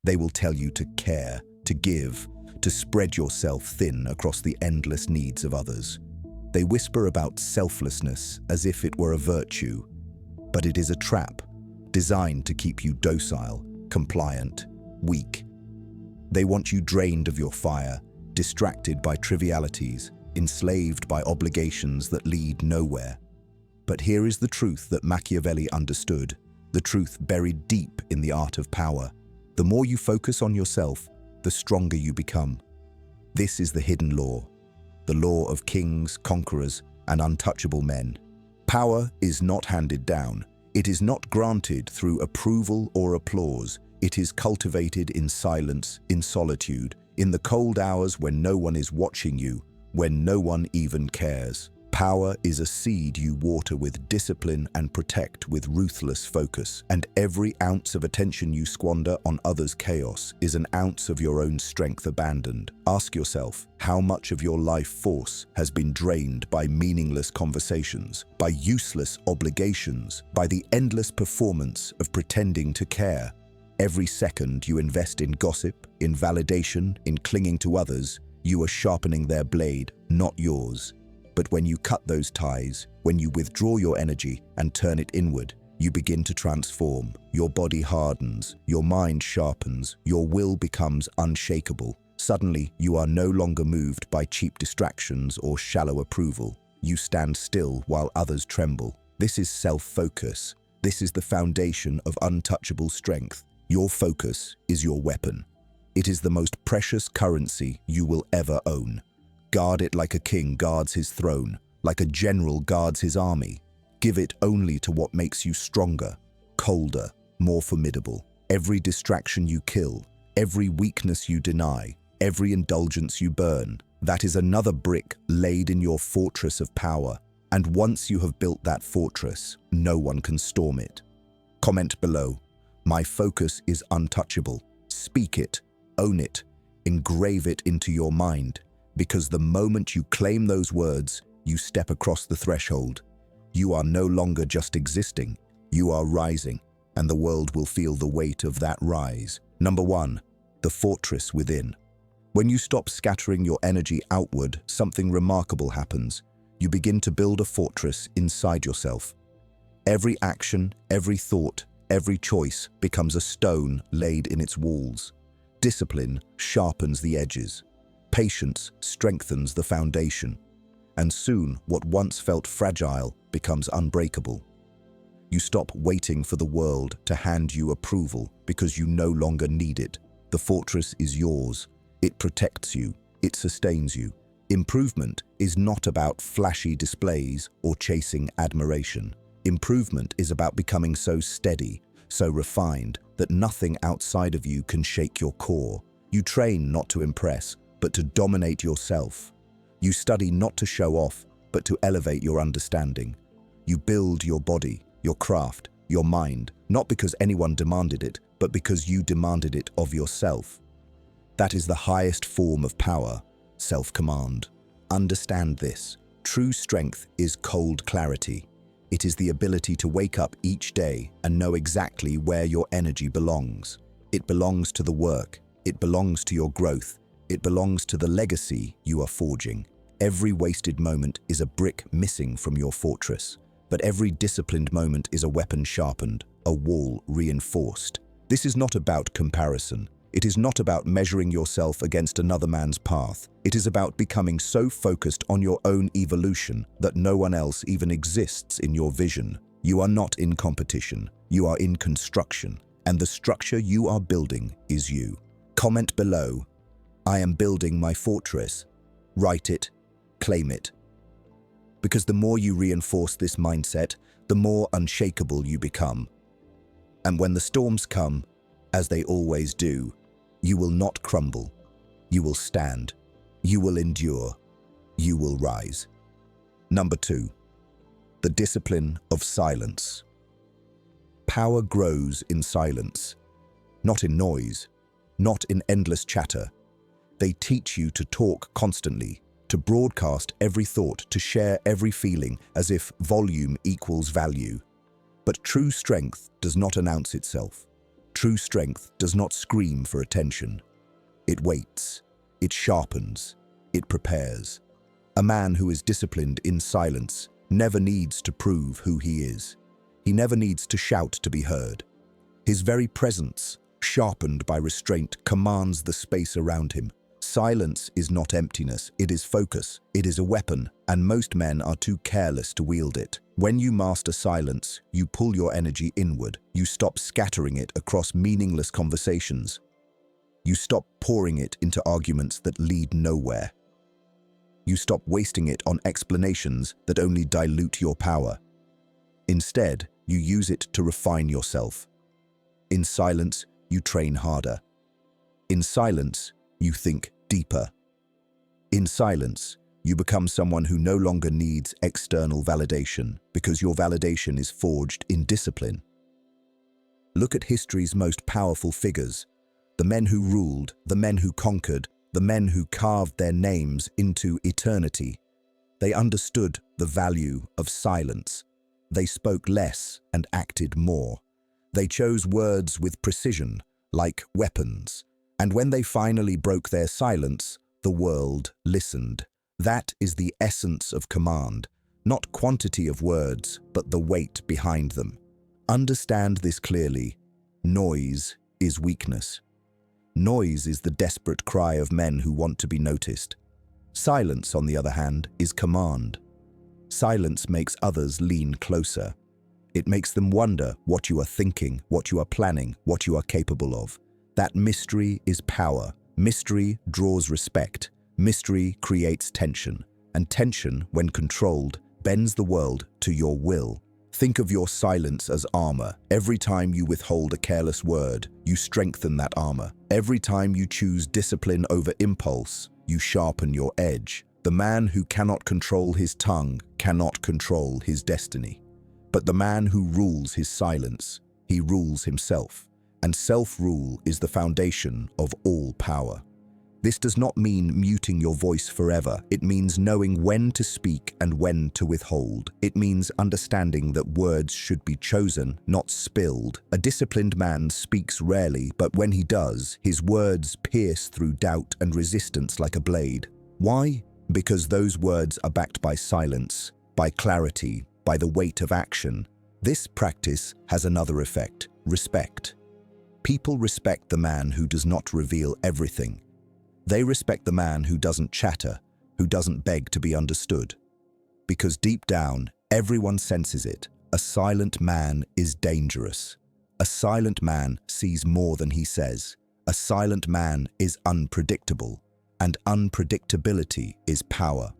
They will tell you to care, to give, to spread yourself thin across the endless needs of others. They whisper about selflessness as if it were a virtue, but it is a trap designed to keep you docile, compliant, weak. They want you drained of your fire, distracted by trivialities, enslaved by obligations that lead nowhere. But here is the truth that Machiavelli understood, the truth buried deep in the art of power. The more you focus on yourself, the stronger you become. This is the hidden law, the law of kings, conquerors, and untouchable men. Power is not handed down. It is not granted through approval or applause. It is cultivated in silence, in solitude, in the cold hours when no one is watching you, when no one even cares. Power is a seed you water with discipline and protect with ruthless focus, and every ounce of attention you squander on others' chaos is an ounce of your own strength abandoned. Ask yourself, how much of your life force has been drained by meaningless conversations, by useless obligations, by the endless performance of pretending to care? Every second you invest in gossip, in validation, in clinging to others, you are sharpening their blade, not yours. But when you cut those ties, when you withdraw your energy and turn it inward, you begin to transform. Your body hardens, your mind sharpens, your will becomes unshakable. Suddenly, you are no longer moved by cheap distractions or shallow approval. You stand still while others tremble. This is self-focus. This is the foundation of untouchable strength. Your focus is your weapon. It is the most precious currency you will ever own. Guard it like a king guards his throne, like a general guards his army. Give it only to what makes you stronger, colder, more formidable. Every distraction you kill, every weakness you deny, every indulgence you burn, that is another brick laid in your fortress of power. And once you have built that fortress, no one can storm it. Comment below. My focus is untouchable. Speak it, own it, engrave it into your mind. Because the moment you claim those words, you step across the threshold. You are no longer just existing, you are rising, and the world will feel the weight of that rise. Number 1, the fortress within. When you stop scattering your energy outward, something remarkable happens. You begin to build a fortress inside yourself. Every action, every thought, every choice becomes a stone laid in its walls. Discipline sharpens the edges. Patience strengthens the foundation, and soon what once felt fragile becomes unbreakable. You stop waiting for the world to hand you approval because you no longer need it. The fortress is yours. It protects you. It sustains you. Improvement is not about flashy displays or chasing admiration. Improvement is about becoming so steady, so refined, that nothing outside of you can shake your core. You train not to impress, but to dominate yourself. You study not to show off, but to elevate your understanding. You build your body, your craft, your mind, not because anyone demanded it, but because you demanded it of yourself. That is the highest form of power, self-command. Understand this. True strength is cold clarity. It is the ability to wake up each day and know exactly where your energy belongs. It belongs to the work. It belongs to your growth. It belongs to the legacy you are forging. Every wasted moment is a brick missing from your fortress, but every disciplined moment is a weapon sharpened, a wall reinforced. This is not about comparison. It is not about measuring yourself against another man's path. It is about becoming so focused on your own evolution that no one else even exists in your vision. You are not in competition. You are in construction, and the structure you are building is you. Comment below. I am building my fortress. Write it, claim it. Because the more you reinforce this mindset, the more unshakable you become. And when the storms come, as they always do, you will not crumble. You will stand. You will endure. You will rise. Number 2, the discipline of silence. Power grows in silence, not in noise, not in endless chatter. They teach you to talk constantly, to broadcast every thought, to share every feeling as if volume equals value. But true strength does not announce itself. True strength does not scream for attention. It waits, it sharpens, it prepares. A man who is disciplined in silence never needs to prove who he is. He never needs to shout to be heard. His very presence, sharpened by restraint, commands the space around him. Silence is not emptiness, it is focus, it is a weapon, and most men are too careless to wield it. When you master silence, you pull your energy inward. You stop scattering it across meaningless conversations. You stop pouring it into arguments that lead nowhere. You stop wasting it on explanations that only dilute your power. Instead, you use it to refine yourself. In silence, you train harder. In silence, you think deeper. In silence, you become someone who no longer needs external validation because your validation is forged in discipline. Look at history's most powerful figures, the men who ruled, the men who conquered, the men who carved their names into eternity. They understood the value of silence. They spoke less and acted more. They chose words with precision, like weapons. And when they finally broke their silence, the world listened. That is the essence of command, not quantity of words, but the weight behind them. Understand this clearly. Noise is weakness. Noise is the desperate cry of men who want to be noticed. Silence, on the other hand, is command. Silence makes others lean closer. It makes them wonder what you are thinking, what you are planning, what you are capable of. That mystery is power. Mystery draws respect. Mystery creates tension. And tension, when controlled, bends the world to your will. Think of your silence as armor. Every time you withhold a careless word, you strengthen that armor. Every time you choose discipline over impulse, you sharpen your edge. The man who cannot control his tongue cannot control his destiny. But the man who rules his silence, he rules himself. And self-rule is the foundation of all power. This does not mean muting your voice forever. It means knowing when to speak and when to withhold. It means understanding that words should be chosen, not spilled. A disciplined man speaks rarely, but when he does, his words pierce through doubt and resistance like a blade. Why? Because those words are backed by silence, by clarity, by the weight of action. This practice has another effect: respect. People respect the man who does not reveal everything. They respect the man who doesn't chatter, who doesn't beg to be understood. Because deep down, everyone senses it. A silent man is dangerous. A silent man sees more than he says. A silent man is unpredictable, and unpredictability is power.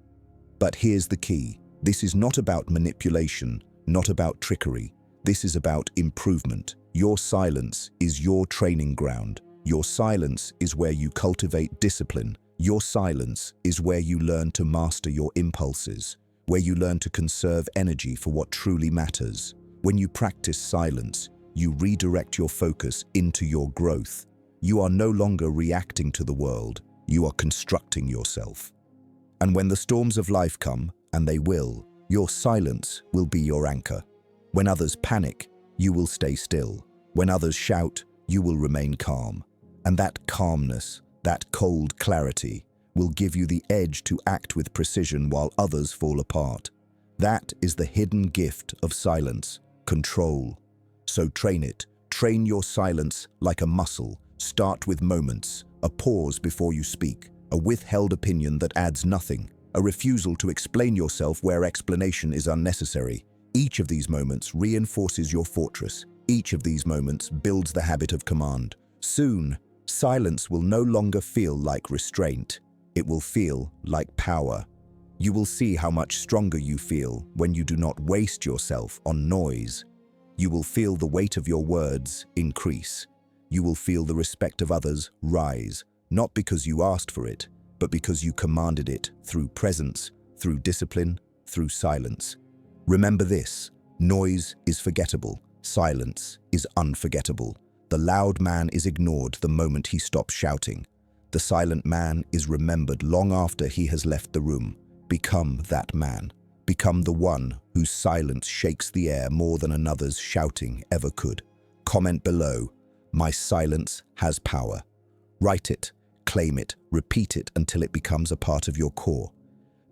But here's the key. This is not about manipulation, not about trickery. This is about improvement. Your silence is your training ground. Your silence is where you cultivate discipline. Your silence is where you learn to master your impulses, where you learn to conserve energy for what truly matters. When you practice silence, you redirect your focus into your growth. You are no longer reacting to the world, you are constructing yourself. And when the storms of life come, and they will, your silence will be your anchor. When others panic, you will stay still. When others shout, you will remain calm. And that calmness, that cold clarity, will give you the edge to act with precision while others fall apart. That is the hidden gift of silence, control. So train it. Train your silence like a muscle. Start with moments, a pause before you speak, a withheld opinion that adds nothing, a refusal to explain yourself where explanation is unnecessary. Each of these moments reinforces your fortress. Each of these moments builds the habit of command. Soon, silence will no longer feel like restraint. It will feel like power. You will see how much stronger you feel when you do not waste yourself on noise. You will feel the weight of your words increase. You will feel the respect of others rise, not because you asked for it, but because you commanded it through presence, through discipline, through silence. Remember this: noise is forgettable, silence is unforgettable. The loud man is ignored the moment he stops shouting. The silent man is remembered long after he has left the room. Become that man. Become the one whose silence shakes the air more than another's shouting ever could. Comment below: My silence has power. Write it, claim it, repeat it until it becomes a part of your core.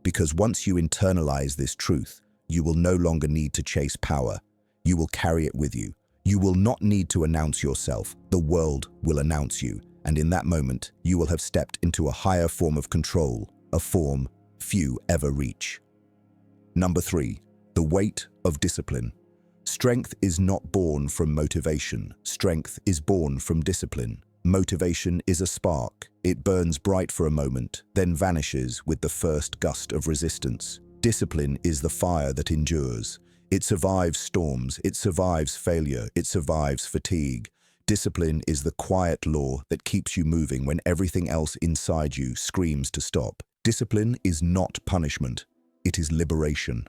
Because once you internalize this truth, you will no longer need to chase power. You will carry it with you. You will not need to announce yourself. The world will announce you. And in that moment, you will have stepped into a higher form of control, a form few ever reach. Number 3, the weight of discipline. Strength is not born from motivation. Strength is born from discipline. Motivation is a spark. It burns bright for a moment, then vanishes with the first gust of resistance. Discipline is the fire that endures. It survives storms, it survives failure, it survives fatigue. Discipline is the quiet law that keeps you moving when everything else inside you screams to stop. Discipline is not punishment, it is liberation.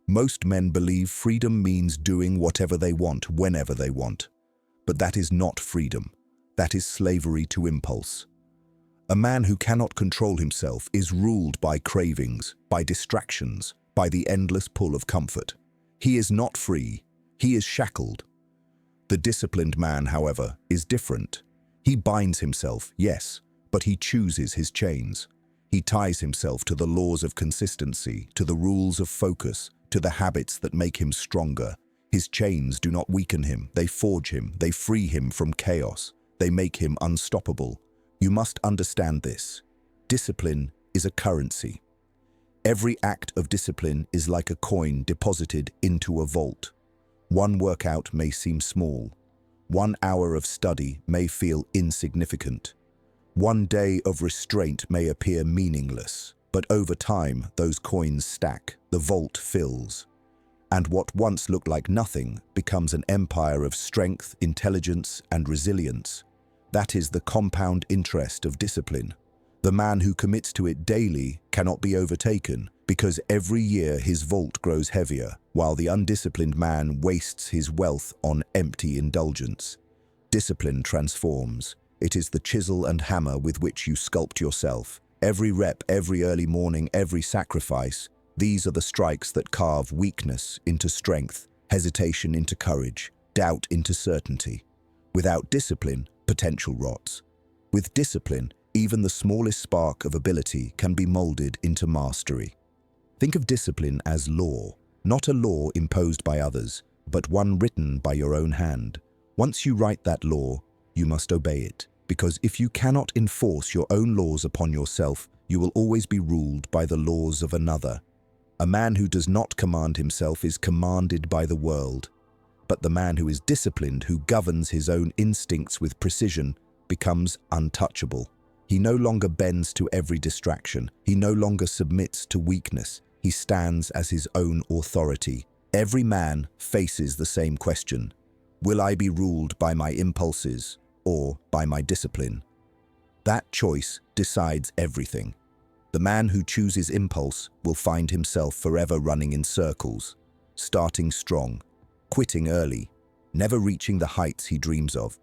Most men believe freedom means doing whatever they want, whenever they want. But that is not freedom. That is slavery to impulse. A man who cannot control himself is ruled by cravings, by distractions, by the endless pull of comfort. He is not free. He is shackled. The disciplined man, however, is different. He binds himself, yes, but he chooses his chains. He ties himself to the laws of consistency, to the rules of focus, to the habits that make him stronger. His chains do not weaken him, they forge him, they free him from chaos, they make him unstoppable. You must understand this. Discipline is a currency. Every act of discipline is like a coin deposited into a vault. One workout may seem small. 1 hour of study may feel insignificant. 1 day of restraint may appear meaningless, but over time, those coins stack, the vault fills. And what once looked like nothing becomes an empire of strength, intelligence, and resilience. That is the compound interest of discipline. The man who commits to it daily cannot be overtaken, because every year his vault grows heavier, while the undisciplined man wastes his wealth on empty indulgence. Discipline transforms. It is the chisel and hammer with which you sculpt yourself. Every rep, every early morning, every sacrifice, these are the strikes that carve weakness into strength, hesitation into courage, doubt into certainty. Without discipline, potential rots. With discipline, even the smallest spark of ability can be molded into mastery. Think of discipline as law, not a law imposed by others, but one written by your own hand. Once you write that law, you must obey it, because if you cannot enforce your own laws upon yourself, you will always be ruled by the laws of another. A man who does not command himself is commanded by the world, but the man who is disciplined, who governs his own instincts with precision, becomes untouchable. He no longer bends to every distraction. He no longer submits to weakness. He stands as his own authority. Every man faces the same question. Will I be ruled by my impulses or by my discipline? That choice decides everything. The man who chooses impulse will find himself forever running in circles, starting strong, quitting early, never reaching the heights he dreams of.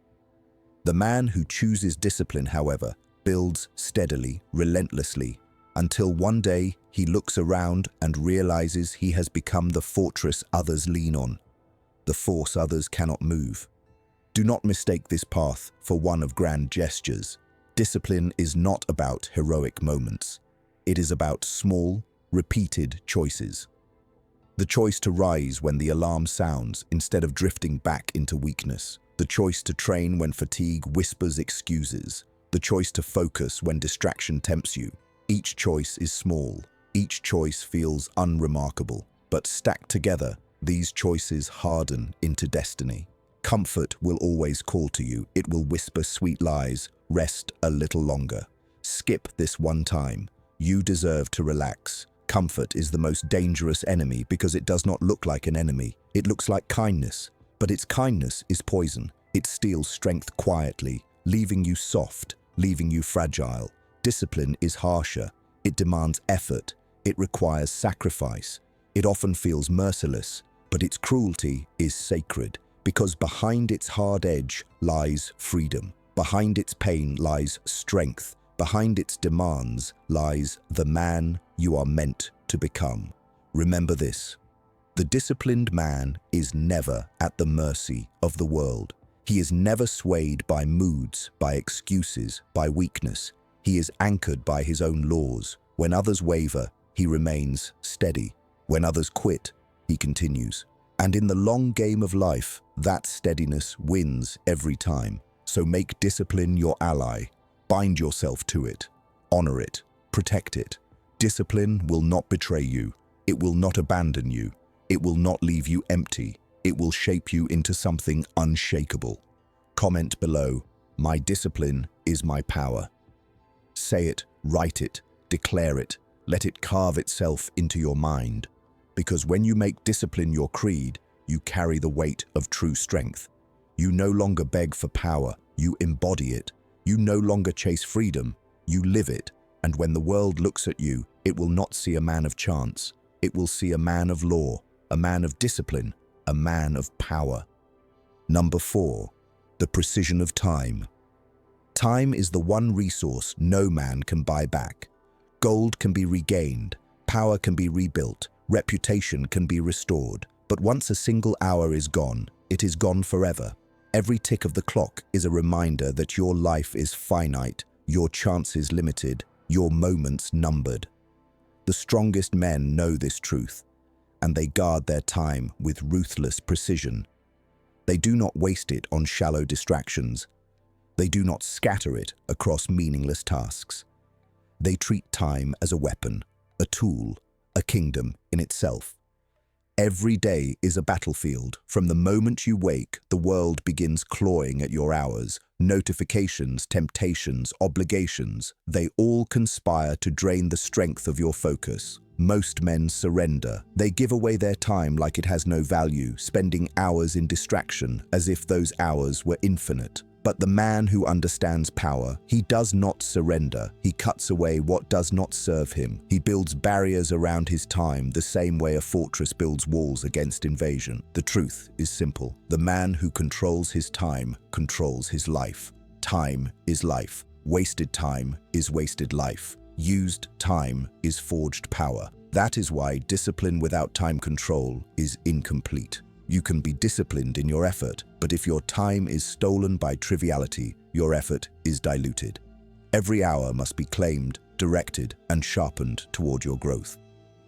The man who chooses discipline, however, builds steadily, relentlessly, until one day he looks around and realizes he has become the fortress others lean on, the force others cannot move. Do not mistake this path for one of grand gestures. Discipline is not about heroic moments. It is about small, repeated choices. The choice to rise when the alarm sounds instead of drifting back into weakness. The choice to train when fatigue whispers excuses. The choice to focus when distraction tempts you. Each choice is small. Each choice feels unremarkable. But stacked together, these choices harden into destiny. Comfort will always call to you. It will whisper sweet lies. Rest a little longer. Skip this one time. You deserve to relax. Comfort is the most dangerous enemy because it does not look like an enemy. It looks like kindness. But its kindness is poison. It steals strength quietly, leaving you soft, leaving you fragile. Discipline is harsher. It demands effort. It requires sacrifice. It often feels merciless, but its cruelty is sacred, because behind its hard edge lies freedom. Behind its pain lies strength. Behind its demands lies the man you are meant to become. Remember this. The disciplined man is never at the mercy of the world. He is never swayed by moods, by excuses, by weakness. He is anchored by his own laws. When others waver, he remains steady. When others quit, he continues. And in the long game of life, that steadiness wins every time. So make discipline your ally. Bind yourself to it. Honor it. Protect it. Discipline will not betray you. It will not abandon you. It will not leave you empty. It will shape you into something unshakable. Comment below, "My discipline is my power." Say it, write it, declare it. Let it carve itself into your mind. Because when you make discipline your creed, you carry the weight of true strength. You no longer beg for power, you embody it. You no longer chase freedom, you live it. And when the world looks at you, it will not see a man of chance. It will see a man of law, a man of discipline, a man of power. Number 4, the precision of time. Time is the one resource no man can buy back. Gold can be regained, power can be rebuilt, reputation can be restored. But once a single hour is gone, it is gone forever. Every tick of the clock is a reminder that your life is finite, your chances limited, your moments numbered. The strongest men know this truth, and they guard their time with ruthless precision. They do not waste it on shallow distractions. They do not scatter it across meaningless tasks. They treat time as a weapon, a tool, a kingdom in itself. Every day is a battlefield. From the moment you wake, the world begins clawing at your hours. Notifications, temptations, obligations, they all conspire to drain the strength of your focus. Most men surrender. They give away their time like it has no value, spending hours in distraction as if those hours were infinite. But the man who understands power, he does not surrender. He cuts away what does not serve him. He builds barriers around his time the same way a fortress builds walls against invasion. The truth is simple. The man who controls his time controls his life. Time is life. Wasted time is wasted life. Used time is forged power. That is why discipline without time control is incomplete. You can be disciplined in your effort, but if your time is stolen by triviality, your effort is diluted. Every hour must be claimed, directed, and sharpened toward your growth.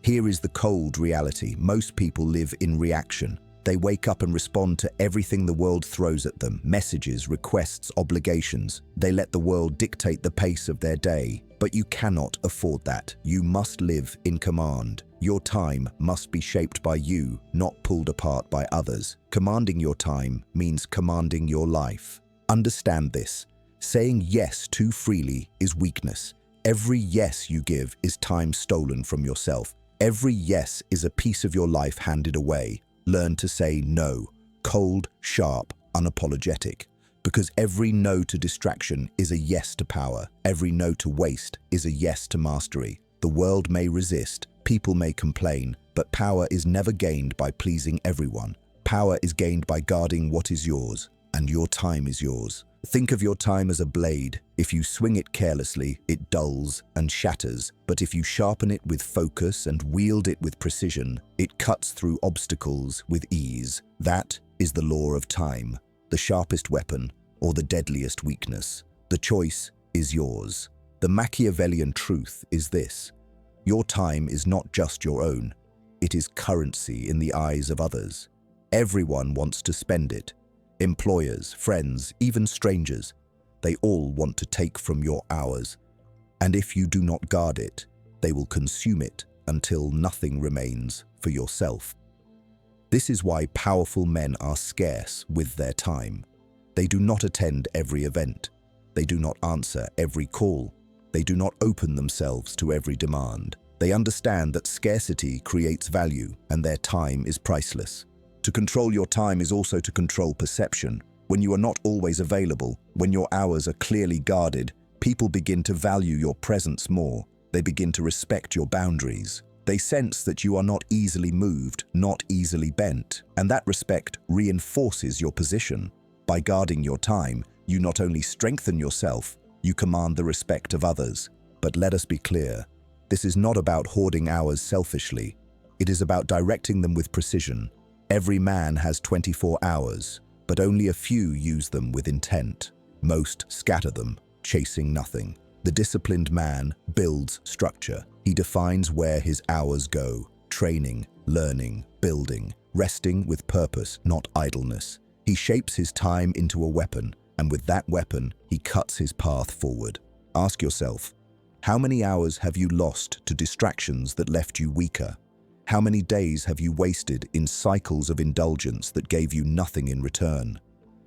Here is the cold reality. Most people live in reaction. They wake up and respond to everything the world throws at them: messages, requests, obligations. They let the world dictate the pace of their day. But you cannot afford that. You must live in command. Your time must be shaped by you, not pulled apart by others. Commanding your time means commanding your life. Understand this. Saying yes too freely is weakness. Every yes you give is time stolen from yourself. Every yes is a piece of your life handed away. Learn to say no, cold, sharp, unapologetic. Because every no to distraction is a yes to power. Every no to waste is a yes to mastery. The world may resist, people may complain, but power is never gained by pleasing everyone. Power is gained by guarding what is yours, and your time is yours. Think of your time as a blade. If you swing it carelessly, it dulls and shatters. But if you sharpen it with focus and wield it with precision, it cuts through obstacles with ease. That is the law of time. The sharpest weapon or the deadliest weakness. The choice is yours. The Machiavellian truth is this: your time is not just your own. It is currency in the eyes of others. Everyone wants to spend it. Employers, friends, even strangers. They all want to take from your hours. And if you do not guard it, they will consume it until nothing remains for yourself. This is why powerful men are scarce with their time. They do not attend every event. They do not answer every call. They do not open themselves to every demand. They understand that scarcity creates value and their time is priceless. To control your time is also to control perception. When you are not always available, when your hours are clearly guarded, people begin to value your presence more. They begin to respect your boundaries. They sense that you are not easily moved, not easily bent, and that respect reinforces your position. By guarding your time, you not only strengthen yourself, you command the respect of others. But let us be clear, this is not about hoarding hours selfishly. It is about directing them with precision. Every man has 24 hours. but only a few use them with intent. Most scatter them, chasing nothing. The disciplined man builds structure. He defines where his hours go, training, learning, building, resting with purpose, not idleness. He shapes his time into a weapon, and with that weapon, he cuts his path forward. Ask yourself, how many hours have you lost to distractions that left you weaker? How many days have you wasted in cycles of indulgence that gave you nothing in return?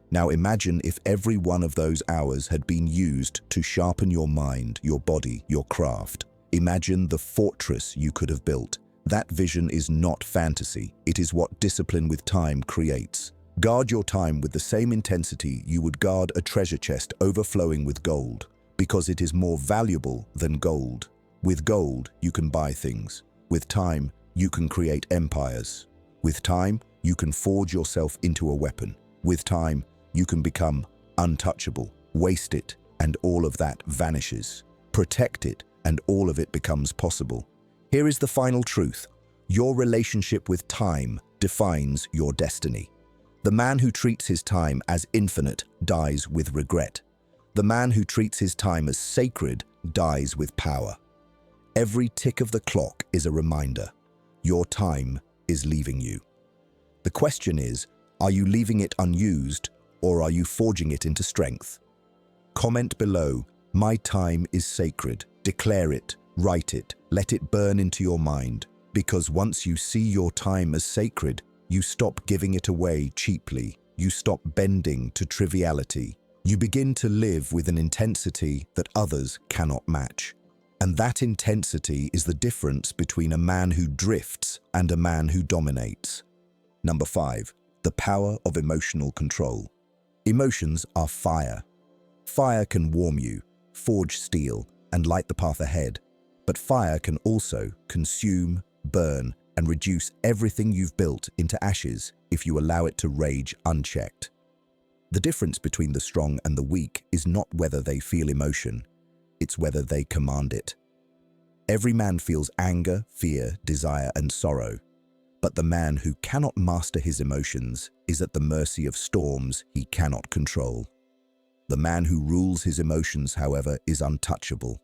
Now imagine if every one of those hours had been used to sharpen your mind, your body, your craft. Imagine the fortress you could have built. That vision is not fantasy. It is what discipline with time creates. Guard your time with the same intensity you would guard a treasure chest overflowing with gold, because it is more valuable than gold. With gold, you can buy things. With time, you can create empires. With time, you can forge yourself into a weapon. With time, you can become untouchable. Waste it, and all of that vanishes. Protect it, and all of it becomes possible. Here is the final truth. Your relationship with time defines your destiny. The man who treats his time as infinite dies with regret. The man who treats his time as sacred dies with power. Every tick of the clock is a reminder. Your time is leaving you. The question is, are you leaving it unused, or are you forging it into strength? Comment below, my time is sacred. Declare it, write it, let it burn into your mind, because once you see your time as sacred, you stop giving it away cheaply. You stop bending to triviality. You begin to live with an intensity that others cannot match. And that intensity is the difference between a man who drifts and a man who dominates. Number 5, the power of emotional control. Emotions are fire. Fire can warm you, forge steel, and light the path ahead. But fire can also consume, burn, and reduce everything you've built into ashes if you allow it to rage unchecked. The difference between the strong and the weak is not whether they feel emotion, it's whether they command it. Every man feels anger, fear, desire, and sorrow, but the man who cannot master his emotions is at the mercy of storms he cannot control. The man who rules his emotions, however, is untouchable.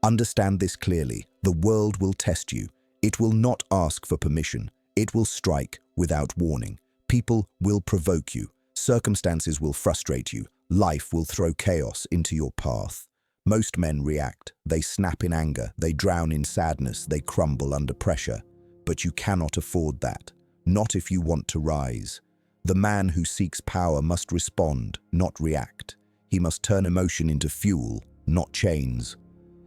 Understand this clearly. The world will test you. It will not ask for permission. It will strike without warning. People will provoke you. Circumstances will frustrate you. Life will throw chaos into your path. Most men react. They snap in anger. They drown in sadness. They crumble under pressure. But you cannot afford that. Not if you want to rise. The man who seeks power must respond, not react. He must turn emotion into fuel, not chains.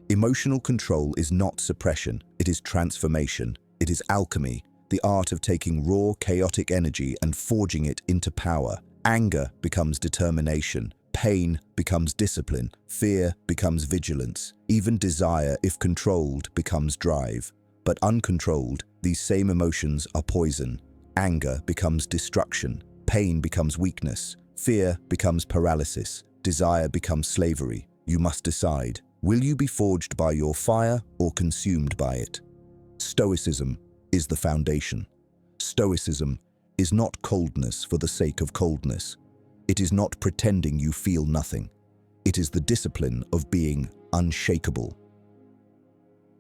Emotional control is not suppression. It is transformation. It is alchemy, the art of taking raw, chaotic energy and forging it into power. Anger becomes determination. Pain becomes discipline. Fear becomes vigilance. Even desire, if controlled, becomes drive. But uncontrolled, these same emotions are poison. Anger becomes destruction. Pain becomes weakness. Fear becomes paralysis. Desire becomes slavery. You must decide. Will you be forged by your fire or consumed by it? Stoicism is the foundation. Stoicism is not coldness for the sake of coldness. It is not pretending you feel nothing. It is the discipline of being unshakable.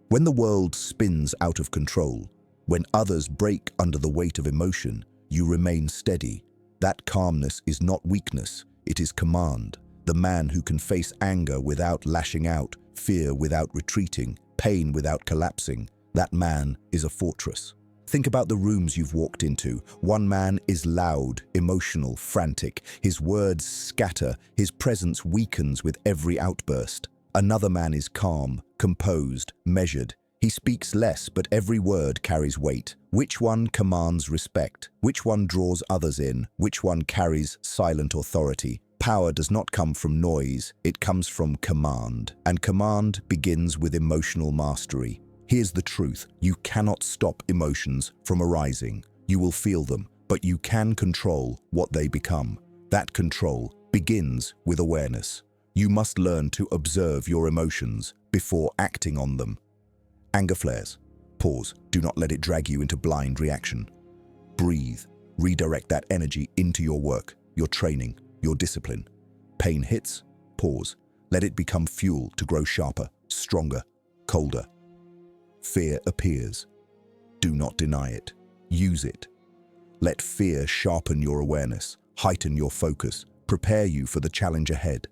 When the world spins out of control, when others break under the weight of emotion, you remain steady. That calmness is not weakness, it is command. The man who can face anger without lashing out, fear without retreating, pain without collapsing, that man is a fortress. Think about the rooms you've walked into. One man is loud, emotional, frantic. His words scatter. His presence weakens with every outburst. Another man is calm, composed, measured. He speaks less, but every word carries weight. Which one commands respect? Which one draws others in? Which one carries silent authority? Power does not come from noise, it comes from command. And command begins with emotional mastery. Here's the truth, you cannot stop emotions from arising. You will feel them, but you can control what they become. That control begins with awareness. You must learn to observe your emotions before acting on them. Anger flares. Pause. Do not let it drag you into blind reaction. Breathe. Redirect that energy into your work, your training, your discipline. Pain hits, pause. Let it become fuel to grow sharper, stronger, colder. Fear appears. Do not deny it. Use it. Let fear sharpen your awareness, heighten your focus, prepare you for the challenge ahead.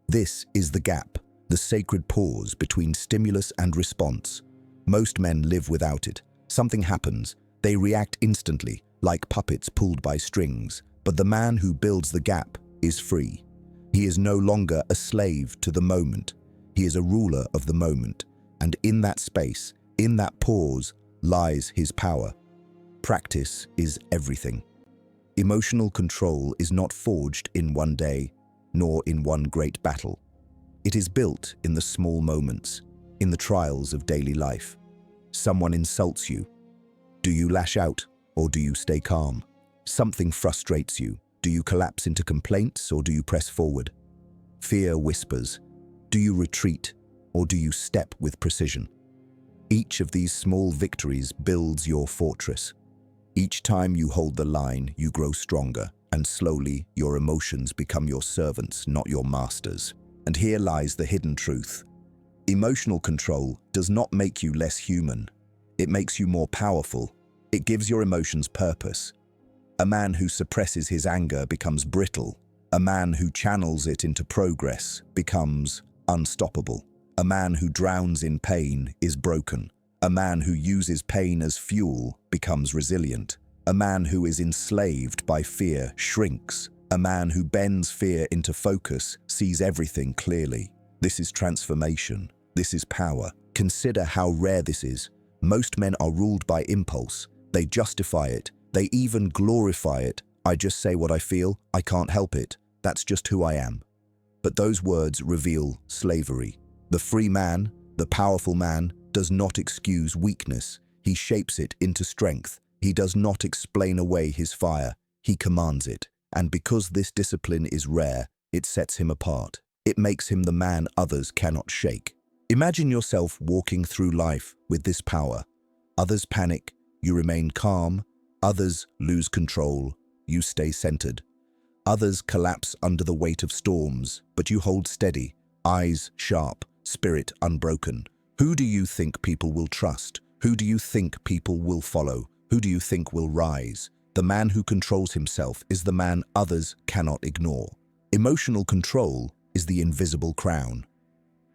This is the gap, the sacred pause between stimulus and response. Most men live without it. Something happens. They react instantly, like puppets pulled by strings. But the man who builds the gap is free. He is no longer a slave to the moment. He is a ruler of the moment. And in that space, in that pause, lies his power. Practice is everything. Emotional control is not forged in one day, nor in one great battle. It is built in the small moments, in the trials of daily life. Someone insults you. Do you lash out, or do you stay calm? Something frustrates you. Do you collapse into complaints, or do you press forward? Fear whispers. Do you retreat, or do you step with precision? Each of these small victories builds your fortress. Each time you hold the line, you grow stronger, and slowly your emotions become your servants, not your masters. And here lies the hidden truth. Emotional control does not make you less human. It makes you more powerful. It gives your emotions purpose. A man who suppresses his anger becomes brittle. A man who channels it into progress becomes unstoppable. A man who drowns in pain is broken. A man who uses pain as fuel becomes resilient. A man who is enslaved by fear shrinks. A man who bends fear into focus sees everything clearly. This is transformation. This is power. Consider how rare this is. Most men are ruled by impulse. They justify it. They even glorify it. I just say what I feel. I can't help it. That's just who I am. But those words reveal slavery. The free man, the powerful man, does not excuse weakness. He shapes it into strength. He does not explain away his fire. He commands it. And because this discipline is rare, it sets him apart. It makes him the man others cannot shake. Imagine yourself walking through life with this power. Others panic, you remain calm. Others lose control, you stay centered. Others collapse under the weight of storms, but you hold steady, eyes sharp, spirit unbroken. Who do you think people will trust? Who do you think people will follow? Who do you think will rise? The man who controls himself is the man others cannot ignore. Emotional control is the invisible crown.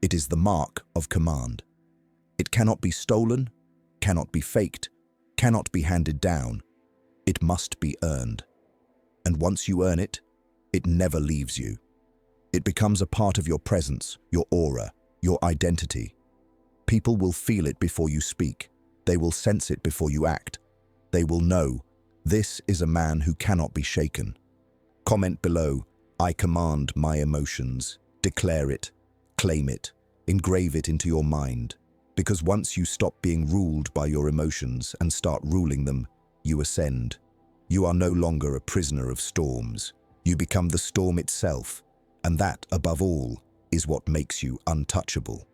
It is the mark of command. It cannot be stolen, cannot be faked, cannot be handed down. It must be earned. And once you earn it, it never leaves you. It becomes a part of your presence, your aura, your identity. People will feel it before you speak. They will sense it before you act. They will know, this is a man who cannot be shaken. Comment below, I command my emotions. Declare it, claim it, engrave it into your mind. Because once you stop being ruled by your emotions and start ruling them, you ascend. You are no longer a prisoner of storms. You become the storm itself, and that, above all, is what makes you untouchable.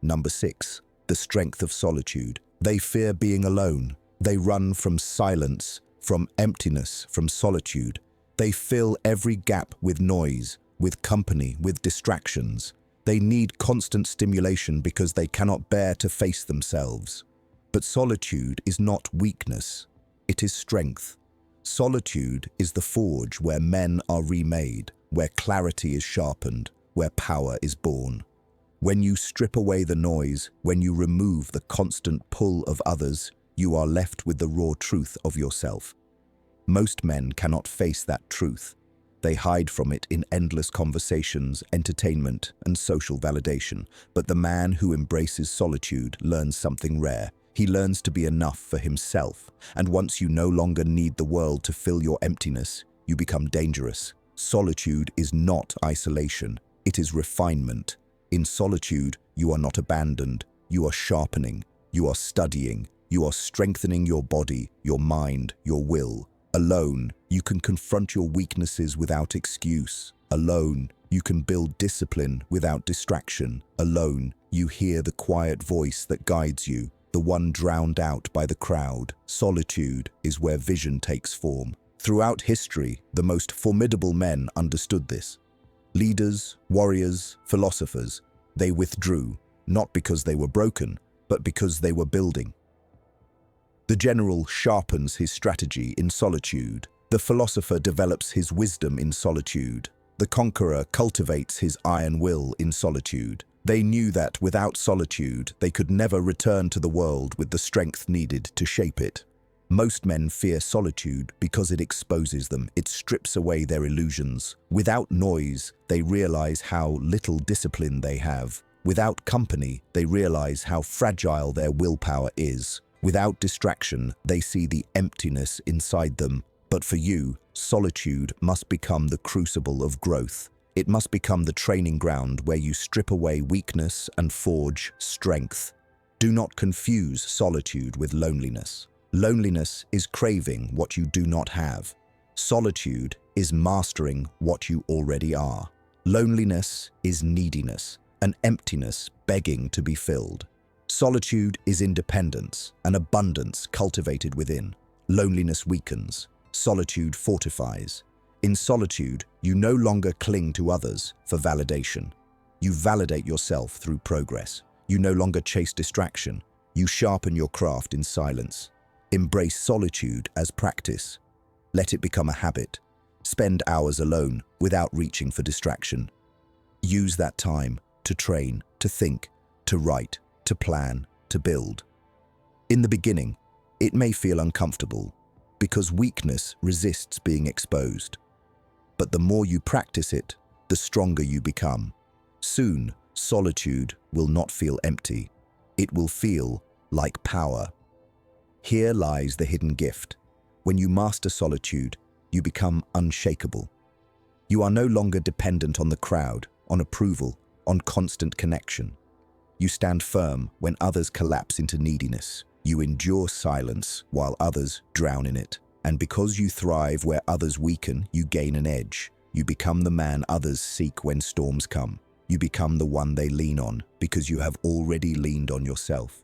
Number 6, the strength of solitude. They fear being alone. They run from silence, from emptiness, from solitude. They fill every gap with noise, with company, with distractions. They need constant stimulation because they cannot bear to face themselves. But solitude is not weakness, it is strength. Solitude is the forge where men are remade, where clarity is sharpened, where power is born. When you strip away the noise, when you remove the constant pull of others, you are left with the raw truth of yourself. Most men cannot face that truth. They hide from it in endless conversations, entertainment, and social validation. But the man who embraces solitude learns something rare. He learns to be enough for himself. And once you no longer need the world to fill your emptiness, you become dangerous. Solitude is not isolation. It is refinement. In solitude, you are not abandoned. You are sharpening. You are studying. You are strengthening your body, your mind, your will. Alone, you can confront your weaknesses without excuse. Alone, you can build discipline without distraction. Alone, you hear the quiet voice that guides you, the one drowned out by the crowd. Solitude is where vision takes form. Throughout history, the most formidable men understood this. Leaders, warriors, philosophers, they withdrew, not because they were broken, but because they were building. The general sharpens his strategy in solitude. The philosopher develops his wisdom in solitude. The conqueror cultivates his iron will in solitude. They knew that without solitude, they could never return to the world with the strength needed to shape it. Most men fear solitude because it exposes them, it strips away their illusions. Without noise, they realize how little discipline they have. Without company, they realize how fragile their willpower is. Without distraction, they see the emptiness inside them. But for you, solitude must become the crucible of growth. It must become the training ground where you strip away weakness and forge strength. Do not confuse solitude with loneliness. Loneliness is craving what you do not have. Solitude is mastering what you already are. Loneliness is neediness, an emptiness begging to be filled. Solitude is independence, an abundance cultivated within. Loneliness weakens. Solitude fortifies. In solitude, you no longer cling to others for validation. You validate yourself through progress. You no longer chase distraction. You sharpen your craft in silence. Embrace solitude as practice. Let it become a habit. Spend hours alone without reaching for distraction. Use that time to train, to think, to write, to plan, to build. In the beginning, it may feel uncomfortable because weakness resists being exposed. But the more you practice it, the stronger you become. Soon, solitude will not feel empty. It will feel like power. Here lies the hidden gift. When you master solitude, you become unshakable. You are no longer dependent on the crowd, on approval, on constant connection. You stand firm when others collapse into neediness. You endure silence while others drown in it. And because you thrive where others weaken, you gain an edge. You become the man others seek when storms come. You become the one they lean on because you have already leaned on yourself.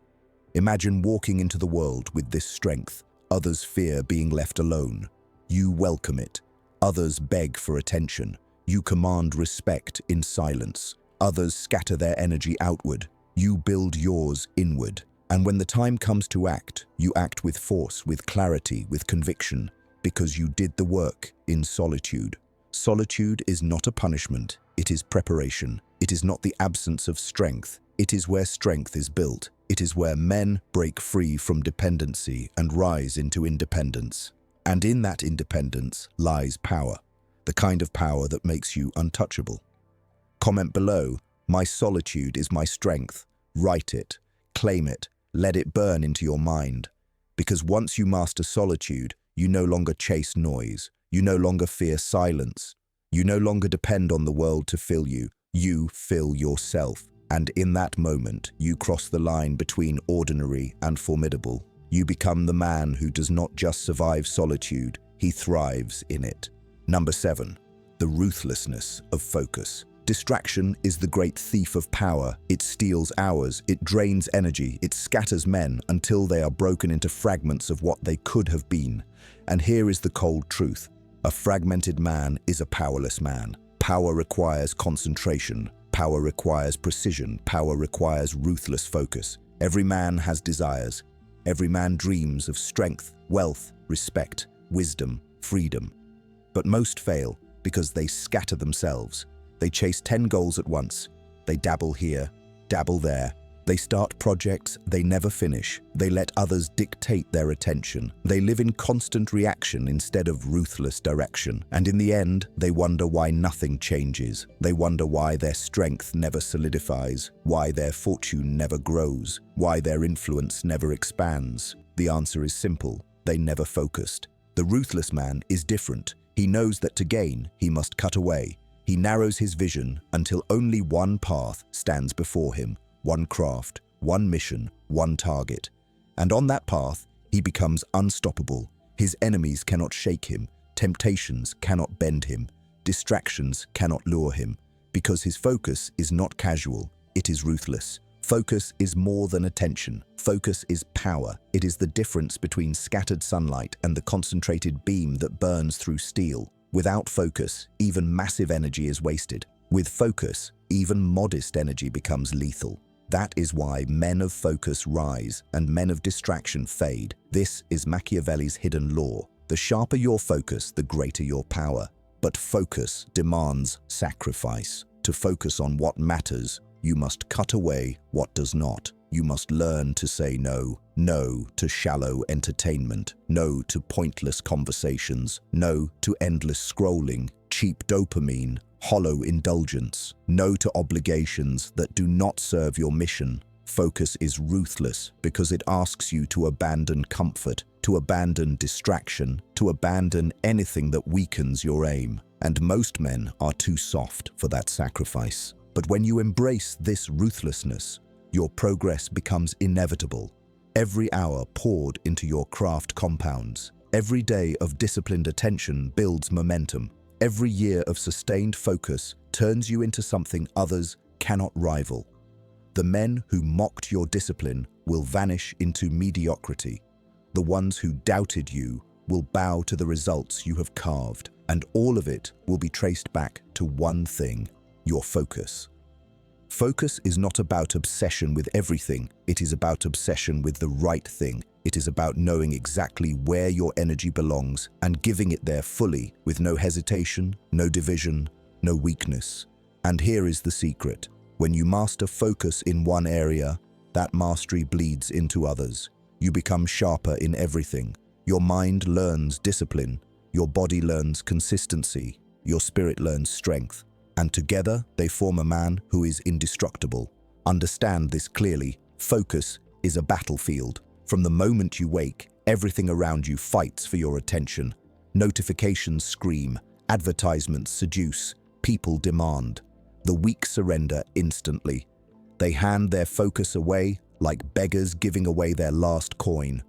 Imagine walking into the world with this strength. Others fear being left alone. You welcome it. Others beg for attention. You command respect in silence. Others scatter their energy outward. You build yours inward. And when the time comes to act, you act with force, with clarity, with conviction, because you did the work in solitude. Solitude is not a punishment, it is preparation. It is not the absence of strength, it is where strength is built. It is where men break free from dependency and rise into independence. And in that independence lies power, the kind of power that makes you untouchable. Comment below, "My solitude is my strength." Write it, claim it, let it burn into your mind. Because once you master solitude, you no longer chase noise. You no longer fear silence. You no longer depend on the world to fill you. You fill yourself. And in that moment, you cross the line between ordinary and formidable. You become the man who does not just survive solitude, he thrives in it. Number 7, the ruthlessness of focus. Distraction is the great thief of power. It steals hours, it drains energy, it scatters men until they are broken into fragments of what they could have been. And here is the cold truth. A fragmented man is a powerless man. Power requires concentration. Power requires precision. Power requires ruthless focus. Every man has desires. Every man dreams of strength, wealth, respect, wisdom, freedom. But most fail because they scatter themselves. They chase 10 goals at once. They dabble here, dabble there. They start projects they never finish. They let others dictate their attention. They live in constant reaction instead of ruthless direction. And in the end, they wonder why nothing changes. They wonder why their strength never solidifies, why their fortune never grows, why their influence never expands. The answer is simple. They never focused. The ruthless man is different. He knows that to gain, he must cut away. He narrows his vision until only one path stands before him. One craft, one mission, one target. And on that path, he becomes unstoppable. His enemies cannot shake him. Temptations cannot bend him. Distractions cannot lure him. Because his focus is not casual, it is ruthless. Focus is more than attention. Focus is power. It is the difference between scattered sunlight and the concentrated beam that burns through steel. Without focus, even massive energy is wasted. With focus, even modest energy becomes lethal. That is why men of focus rise and men of distraction fade. This is Machiavelli's hidden law. The sharper your focus, the greater your power. But focus demands sacrifice. To focus on what matters, you must cut away what does not. You must learn to say no. No to shallow entertainment. No to pointless conversations. No to endless scrolling, cheap dopamine, hollow indulgence. No to obligations that do not serve your mission. Focus is ruthless because it asks you to abandon comfort, to abandon distraction, to abandon anything that weakens your aim. And most men are too soft for that sacrifice. But when you embrace this ruthlessness, your progress becomes inevitable. Every hour poured into your craft compounds. Every day of disciplined attention builds momentum. Every year of sustained focus turns you into something others cannot rival. The men who mocked your discipline will vanish into mediocrity. The ones who doubted you will bow to the results you have carved, and all of it will be traced back to one thing: your focus. Focus is not about obsession with everything. It is about obsession with the right thing. It is about knowing exactly where your energy belongs and giving it there fully, with no hesitation, no division, no weakness. And here is the secret. When you master focus in one area, that mastery bleeds into others. You become sharper in everything. Your mind learns discipline. Your body learns consistency. Your spirit learns strength. And together they form a man who is indestructible. Understand this clearly. Focus is a battlefield. From the moment you wake, everything around you fights for your attention. Notifications scream, advertisements seduce, people demand. The weak surrender instantly. They hand their focus away like beggars giving away their last coin.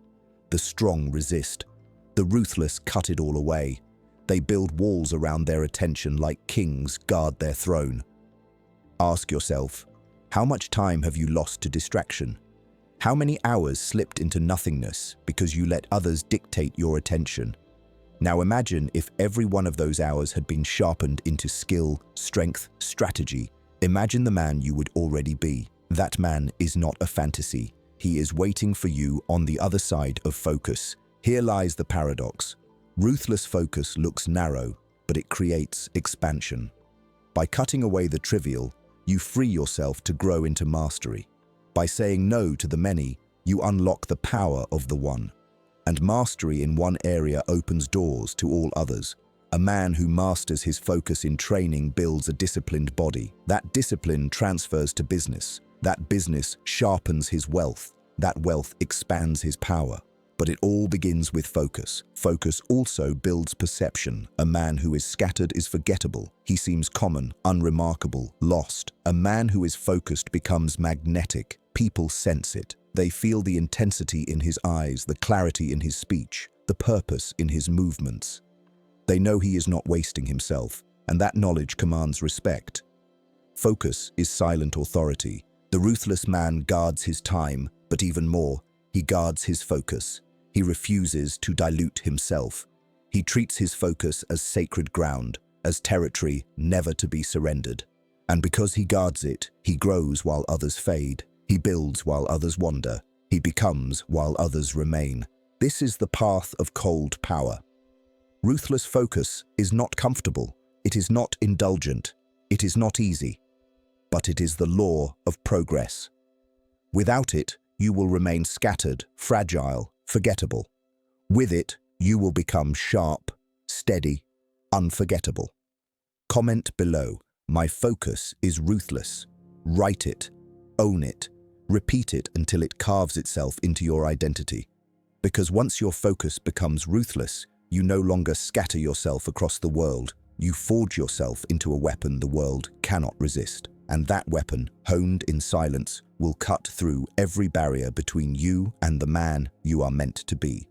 The strong resist. The ruthless cut it all away. They build walls around their attention like kings guard their throne. Ask yourself, how much time have you lost to distraction? How many hours slipped into nothingness because you let others dictate your attention? Now imagine if every one of those hours had been sharpened into skill, strength, strategy. Imagine the man you would already be. That man is not a fantasy. He is waiting for you on the other side of focus. Here lies the paradox. Ruthless focus looks narrow, but it creates expansion. By cutting away the trivial, you free yourself to grow into mastery. By saying no to the many, you unlock the power of the one. And mastery in one area opens doors to all others. A man who masters his focus in training builds a disciplined body. That discipline transfers to business. That business sharpens his wealth. That wealth expands his power. But it all begins with focus. Focus also builds perception. A man who is scattered is forgettable. He seems common, unremarkable, lost. A man who is focused becomes magnetic. People sense it. They feel the intensity in his eyes, the clarity in his speech, the purpose in his movements. They know he is not wasting himself, and that knowledge commands respect. Focus is silent authority. The ruthless man guards his time, but even more, he guards his focus. He refuses to dilute himself. He treats his focus as sacred ground, as territory never to be surrendered. And because he guards it, he grows while others fade. He builds while others wander. He becomes while others remain. This is the path of cold power. Ruthless focus is not comfortable. It is not indulgent. It is not easy. But it is the law of progress. Without it, you will remain scattered, fragile, forgettable. With it, you will become sharp, steady, unforgettable. Comment below, my focus is ruthless. Write it, own it, repeat it until it carves itself into your identity. Because once your focus becomes ruthless, you no longer scatter yourself across the world. You forge yourself into a weapon the world cannot resist. And that weapon, honed in silence, will cut through every barrier between you and the man you are meant to be.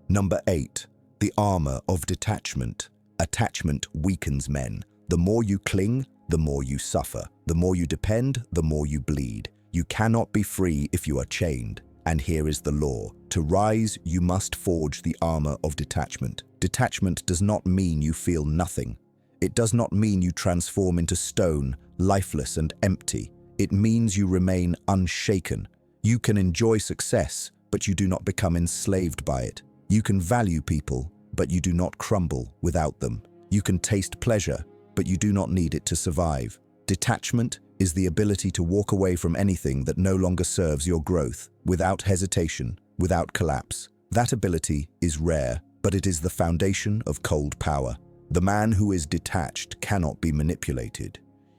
Number 8. The armor of detachment. Attachment weakens men. The more you cling, the more you suffer. The more you depend, the more you bleed. You cannot be free if you are chained. And here is the law. To rise, you must forge the armor of detachment. Detachment does not mean you feel nothing. It does not mean you transform into stone, lifeless and empty. It means you remain unshaken. You can enjoy success, but you do not become enslaved by it. You can value people, but you do not crumble without them. You can taste pleasure, but you do not need it to survive. Detachment is the ability to walk away from anything that no longer serves your growth, without hesitation, without collapse. That ability is rare, but it is the foundation of cold power. The man who is detached cannot be manipulated.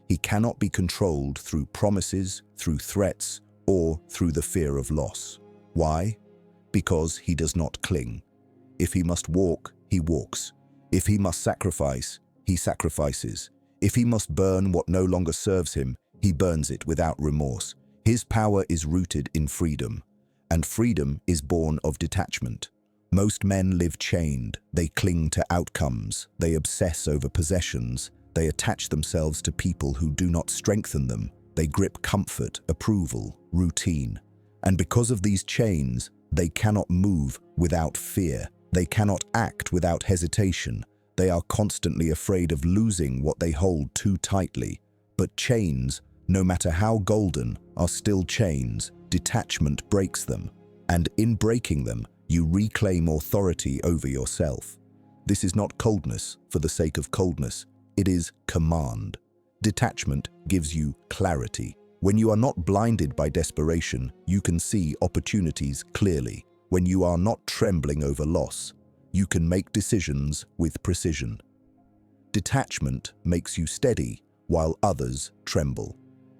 He cannot be controlled through promises, through threats, or through the fear of loss. Why? Because he does not cling. If he must walk, he walks. If he must sacrifice, he sacrifices. If he must burn what no longer serves him, he burns it without remorse. His power is rooted in freedom, and freedom is born of detachment. Most men live chained. They cling to outcomes. They obsess over possessions. They attach themselves to people who do not strengthen them. They grip comfort, approval, routine. And because of these chains, they cannot move without fear. They cannot act without hesitation. They are constantly afraid of losing what they hold too tightly. But chains, no matter how golden, are still chains. Detachment breaks them. And in breaking them, you reclaim authority over yourself. This is not coldness for the sake of coldness. It is command. Detachment gives you clarity. When you are not blinded by desperation, you can see opportunities clearly. When you are not trembling over loss, you can make decisions with precision. Detachment makes you steady while others tremble.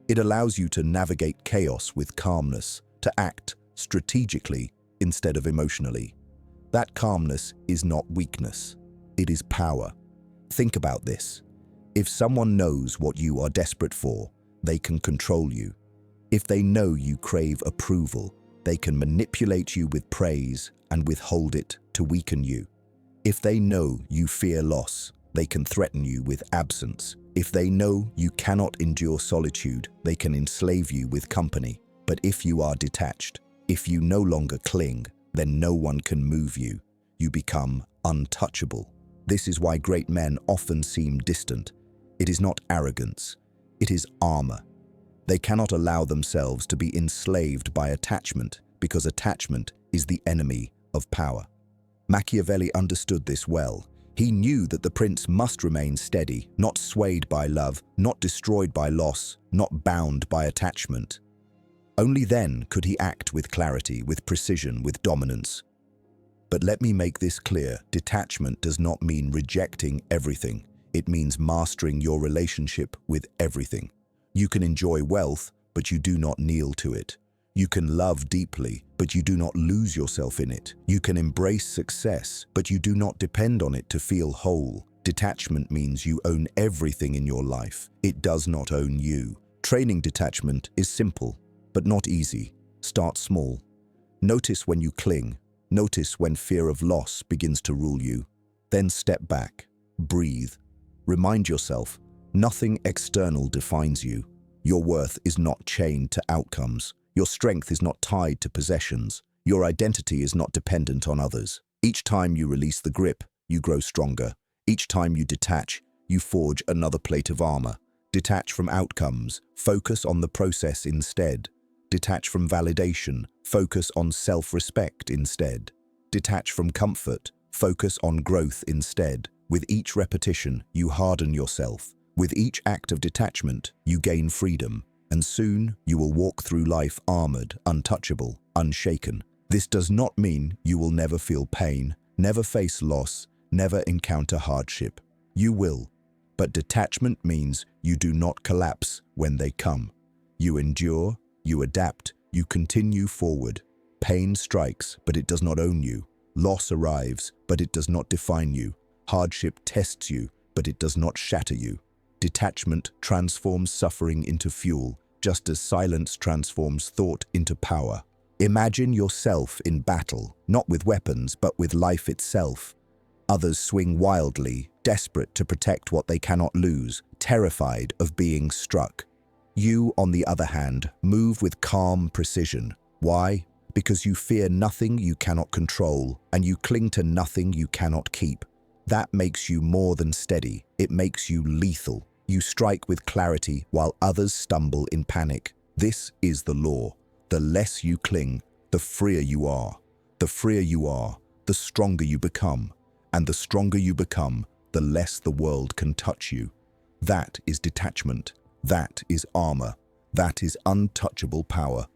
It allows you to navigate chaos with calmness, to act strategically instead of emotionally. That calmness is not weakness. It is power. Think about this. If someone knows what you are desperate for, they can control you. If they know you crave approval, they can manipulate you with praise and withhold it to weaken you. If they know you fear loss, they can threaten you with absence. If they know you cannot endure solitude, they can enslave you with company. But if you are detached, if you no longer cling, then no one can move you. You become untouchable. This is why great men often seem distant. It is not arrogance. It is armor. They cannot allow themselves to be enslaved by attachment because attachment is the enemy of power. Machiavelli understood this well. He knew that the prince must remain steady, not swayed by love, not destroyed by loss, not bound by attachment. Only then could he act with clarity, with precision, with dominance. But let me make this clear. Detachment does not mean rejecting everything. It means mastering your relationship with everything. You can enjoy wealth, but you do not kneel to it. You can love deeply, but you do not lose yourself in it. You can embrace success, but you do not depend on it to feel whole. Detachment means you own everything in your life. It does not own you. Training detachment is simple, but not easy. Start small. Notice when you cling. Notice when fear of loss begins to rule you. Then step back. Breathe. Remind yourself, nothing external defines you. Your worth is not chained to outcomes. Your strength is not tied to possessions. Your identity is not dependent on others. Each time you release the grip, you grow stronger. Each time you detach, you forge another plate of armor. Detach from outcomes, focus on the process instead. Detach from validation, focus on self-respect instead. Detach from comfort, focus on growth instead. With each repetition, you harden yourself. With each act of detachment, you gain freedom. And soon, you will walk through life armored, untouchable, unshaken. This does not mean you will never feel pain, never face loss, never encounter hardship. You will. But detachment means you do not collapse when they come. You endure, you adapt, you continue forward. Pain strikes, but it does not own you. Loss arrives, but it does not define you. Hardship tests you, but it does not shatter you. Detachment transforms suffering into fuel, just as silence transforms thought into power. Imagine yourself in battle, not with weapons, but with life itself. Others swing wildly, desperate to protect what they cannot lose, terrified of being struck. You, on the other hand, move with calm precision. Why? Because you fear nothing you cannot control, and you cling to nothing you cannot keep. That makes you more than steady. It makes you lethal. You strike with clarity while others stumble in panic. This is the law. The less you cling, the freer you are. The freer you are, the stronger you become. And the stronger you become, the less the world can touch you. That is detachment. That is armor. That is untouchable power.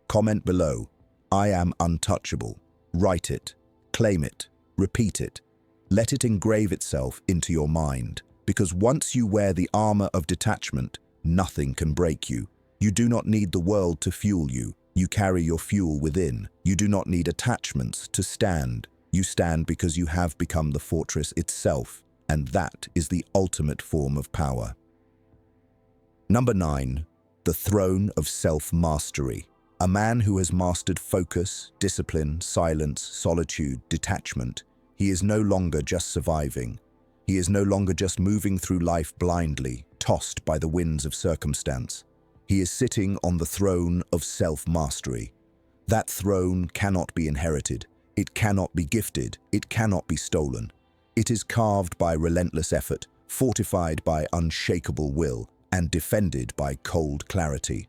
Comment below. I am untouchable. Write it. Claim it. Repeat it. Let it engrave itself into your mind. Because once you wear the armor of detachment, nothing can break you. You do not need the world to fuel you. You carry your fuel within. You do not need attachments to stand. You stand because you have become the fortress itself. And that is the ultimate form of power. Number 9. The throne of self-mastery. A man who has mastered focus, discipline, silence, solitude, detachment. He is no longer just surviving. He is no longer just moving through life blindly, tossed by the winds of circumstance. He is sitting on the throne of self-mastery. That throne cannot be inherited. It cannot be gifted. It cannot be stolen. It is carved by relentless effort, fortified by unshakable will, and defended by cold clarity.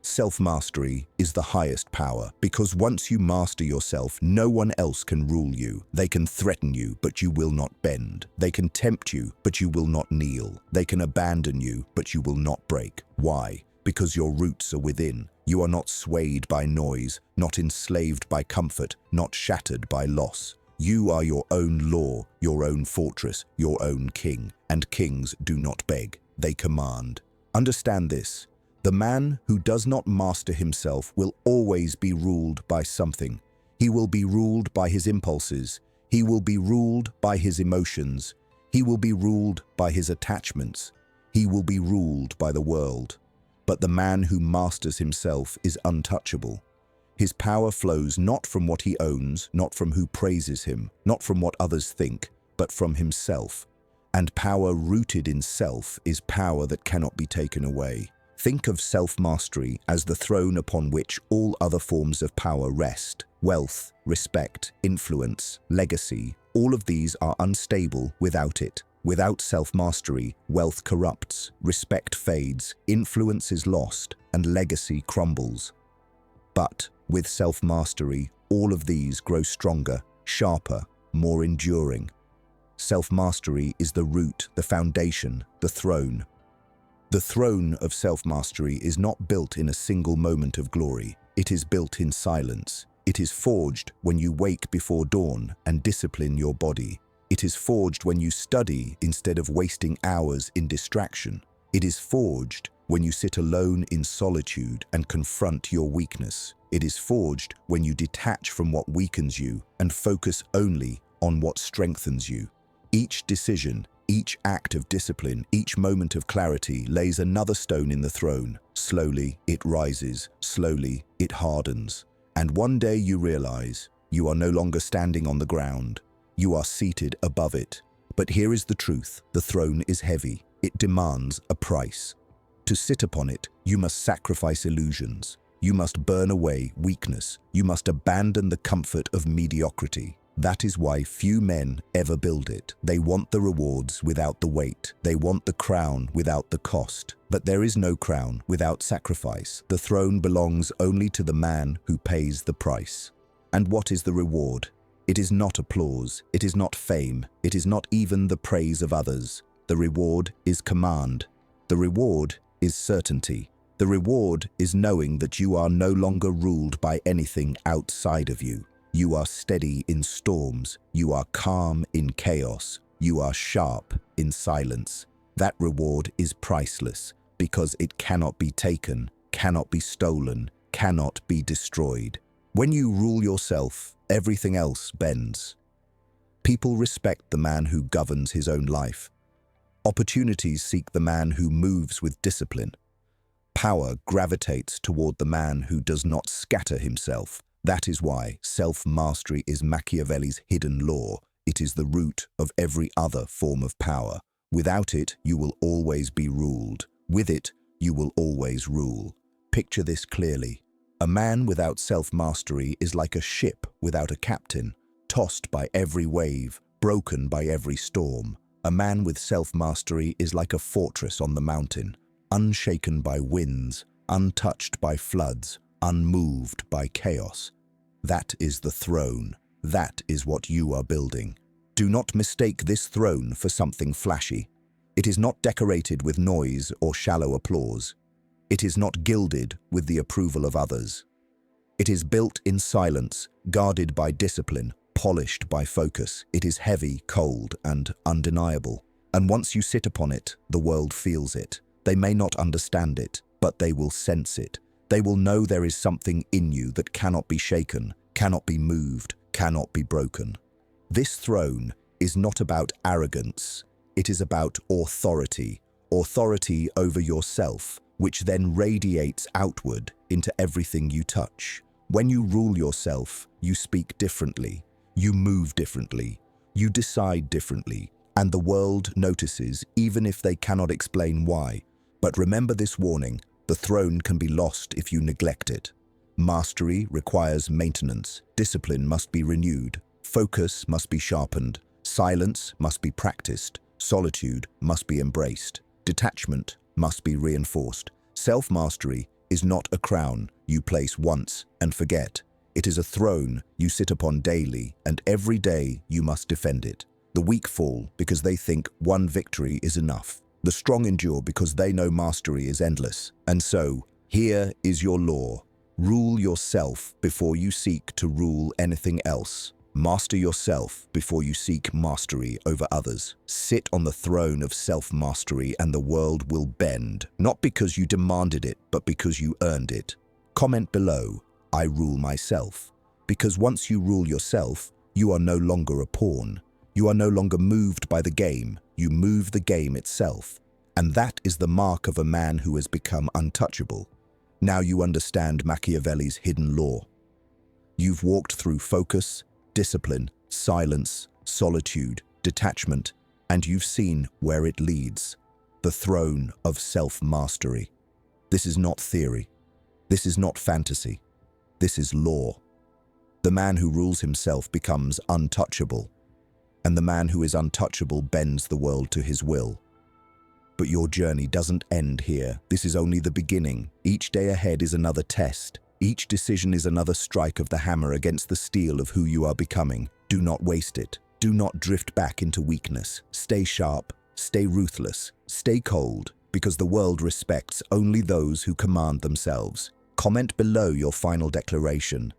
Self-mastery is the highest power because once you master yourself, no one else can rule you. They can threaten you, but you will not bend. They can tempt you, but you will not kneel. They can abandon you, but you will not break. Why? Because your roots are within. You are not swayed by noise, not enslaved by comfort, not shattered by loss. You are your own law, your own fortress, your own king. And kings do not beg, they command. Understand this. The man who does not master himself will always be ruled by something. He will be ruled by his impulses. He will be ruled by his emotions. He will be ruled by his attachments. He will be ruled by the world. But the man who masters himself is untouchable. His power flows not from what he owns, not from who praises him, not from what others think, but from himself. And power rooted in self is power that cannot be taken away. Think of self-mastery as the throne upon which all other forms of power rest. Wealth, respect, influence, legacy, all of these are unstable without it. Without self-mastery, wealth corrupts, respect fades, influence is lost, and legacy crumbles. But with self-mastery, all of these grow stronger, sharper, more enduring. Self-mastery is the root, the foundation, the throne. The throne of self-mastery is not built in a single moment of glory. It is built in silence. It is forged when you wake before dawn and discipline your body. It is forged when you study instead of wasting hours in distraction. It is forged when you sit alone in solitude and confront your weakness. It is forged when you detach from what weakens you and focus only on what strengthens you. Each decision, each act of discipline, each moment of clarity lays another stone in the throne. Slowly, it rises. Slowly, it hardens. And one day you realize you are no longer standing on the ground. You are seated above it. But here is the truth. The throne is heavy. It demands a price. To sit upon it, you must sacrifice illusions. You must burn away weakness. You must abandon the comfort of mediocrity. That is why few men ever build it. They want the rewards without the weight. They want the crown without the cost. But there is no crown without sacrifice. The throne belongs only to the man who pays the price. And what is the reward? It is not applause. It is not fame. It is not even the praise of others. The reward is command. The reward is certainty. The reward is knowing that you are no longer ruled by anything outside of you. You are steady in storms. You are calm in chaos. You are sharp in silence. That reward is priceless because it cannot be taken, cannot be stolen, cannot be destroyed. When you rule yourself, everything else bends. People respect the man who governs his own life. Opportunities seek the man who moves with discipline. Power gravitates toward the man who does not scatter himself. That is why self-mastery is Machiavelli's hidden law. It is the root of every other form of power. Without it, you will always be ruled. With it, you will always rule. Picture this clearly. A man without self-mastery is like a ship without a captain, tossed by every wave, broken by every storm. A man with self-mastery is like a fortress on the mountain, unshaken by winds, untouched by floods, unmoved by chaos. That is the throne. That is what you are building. Do not mistake this throne for something flashy. It is not decorated with noise or shallow applause. It is not gilded with the approval of others. It is built in silence, guarded by discipline, polished by focus. It is heavy, cold, and undeniable. And once you sit upon it, the world feels it. They may not understand it, but they will sense it. They will know there is something in you that cannot be shaken, cannot be moved, cannot be broken. This throne is not about arrogance. It is about authority. Authority over yourself, which then radiates outward into everything you touch. When you rule yourself, you speak differently, you move differently, you decide differently, and the world notices even if they cannot explain why. But remember this warning, the throne can be lost if you neglect it. Mastery requires maintenance, discipline must be renewed, focus must be sharpened, silence must be practiced, solitude must be embraced, detachment must be reinforced. Self-mastery is not a crown you place once and forget. It is a throne you sit upon daily, and every day you must defend it. The weak fall because they think one victory is enough. The strong endure because they know mastery is endless. And so, here is your law. Rule yourself before you seek to rule anything else. Master yourself before you seek mastery over others. Sit on the throne of self-mastery and the world will bend, not because you demanded it, but because you earned it. Comment below, I rule myself. Because once you rule yourself, you are no longer a pawn. You are no longer moved by the game, you move the game itself. And that is the mark of a man who has become untouchable. Now you understand Machiavelli's hidden law. You've walked through focus, discipline, silence, solitude, detachment, and you've seen where it leads. The throne of self-mastery. This is not theory. This is not fantasy. This is law. The man who rules himself becomes untouchable, and the man who is untouchable bends the world to his will. But your journey doesn't end here. This is only the beginning. Each day ahead is another test. Each decision is another strike of the hammer against the steel of who you are becoming. Do not waste it. Do not drift back into weakness. Stay sharp, stay ruthless, stay cold, because the world respects only those who command themselves. Comment below your final declaration.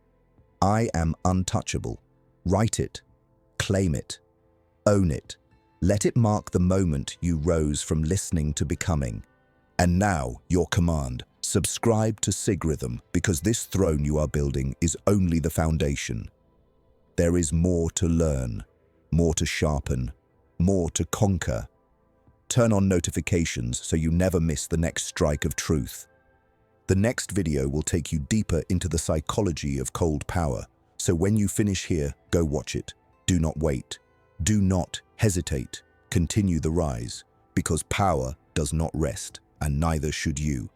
I am untouchable. Write it. Claim it. Own it. Let it mark the moment you rose from listening to becoming. And now, your command. Subscribe to Sigrhythm, because this throne you are building is only the foundation. There is more to learn, more to sharpen, more to conquer. Turn on notifications so you never miss the next strike of truth. The next video will take you deeper into the psychology of cold power, so when you finish here, go watch it. Do not wait. Do not hesitate. Continue the rise, because power does not rest, and neither should you.